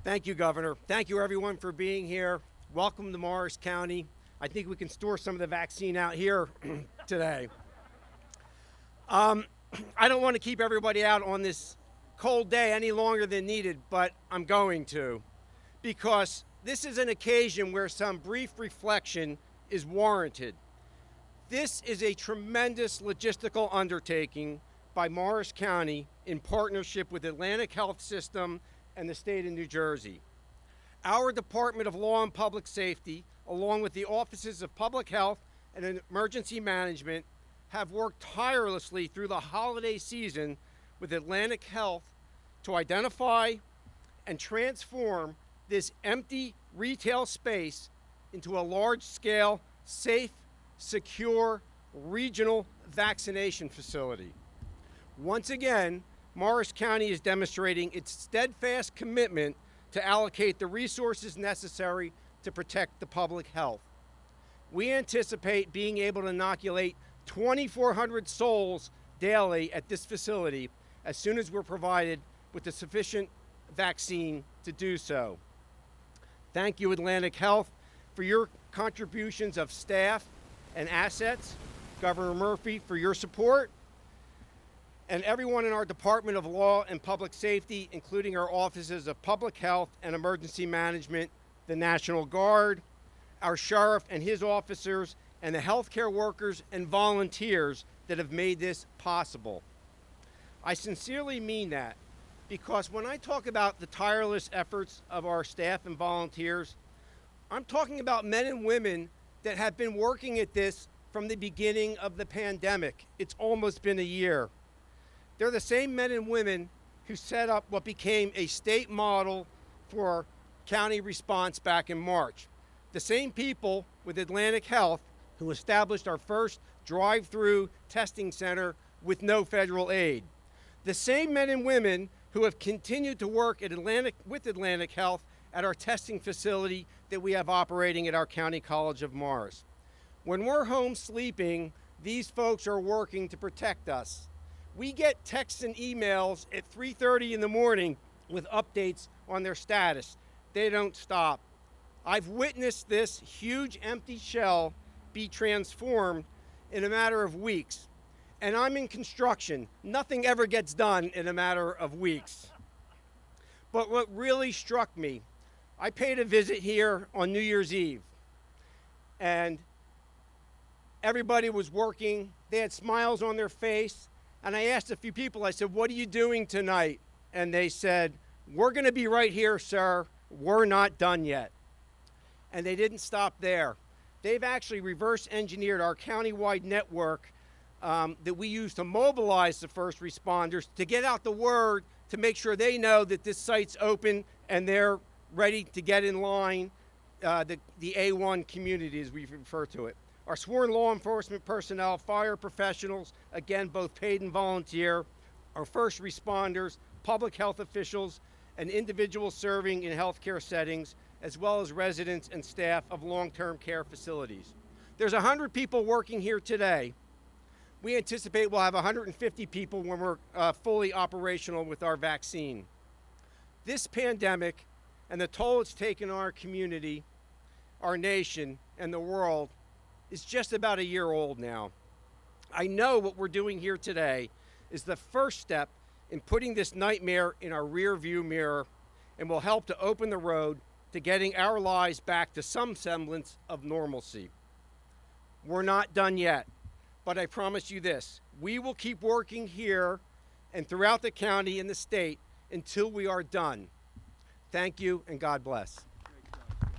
Thank you, Governor. Thank you, everyone, for being here. Welcome to Morris County. I think we can store some of the vaccine out here today. I don't want to keep everybody out on this cold day any longer than needed, but I'm going to, because this is an occasion where some brief reflection is warranted. This is a tremendous logistical undertaking by Morris County in partnership with Atlantic Health System and the state of New Jersey. Our Department of Law and Public Safety, along with the Offices of Public Health and Emergency Management, have worked tirelessly through the holiday season with Atlantic Health to identify and transform this empty retail space into a large-scale, safe, secure, regional vaccination facility. Once again, Morris County is demonstrating its steadfast commitment to allocate the resources necessary to protect the public health. We anticipate being able to inoculate 2,400 souls daily at this facility as soon as we're provided with the sufficient vaccine to do so. Thank you, Atlantic Health, for your contributions of staff and assets. Governor Murphy, for your support. And everyone in our Department of Law and Public Safety, including our offices of Public Health and Emergency Management, the National Guard, our sheriff and his officers, and the healthcare workers and volunteers that have made this possible. I sincerely mean that, because when I talk about the tireless efforts of our staff and volunteers, I'm talking about men and women that have been working at this from the beginning of the pandemic. It's almost been a year. They're the same men and women who set up what became a state model for county response back in March. The same people with Atlantic Health who established our first drive-through testing center with no federal aid. The same men and women who have continued to work with Atlantic Health at our testing facility that we have operating at our County College of Morris. When we're home sleeping, these folks are working to protect us. We get texts and emails at 3:30 in the morning with updates on their status. They don't stop. I've witnessed this huge empty shell be transformed in a matter of weeks. And I'm in construction. Nothing ever gets done in a matter of weeks. But what really struck me, I paid a visit here on New Year's Eve. And everybody was working. They had smiles on their face. And I asked a few people, I said, "What are you doing tonight?" And they said, "We're going to be right here, sir. We're not done yet." And they didn't stop there. They've actually reverse engineered our countywide network that we use to mobilize the first responders to get out the word to make sure they know that this site's open and they're ready to get in line, the A1 community as we refer to it. Our sworn law enforcement personnel, fire professionals, again, both paid and volunteer, our first responders, public health officials, and individuals serving in healthcare settings, as well as residents and staff of long-term care facilities. There's 100 people working here today. We anticipate we'll have 150 people when we're fully operational with our vaccine. This pandemic and the toll it's taken on our community, our nation, and the world is just about a year old now. I know what we're doing here today is the first step in putting this nightmare in our rear view mirror and will help to open the road to getting our lives back to some semblance of normalcy. We're not done yet, but I promise you this, we will keep working here and throughout the county and the state until we are done. Thank you, and God bless.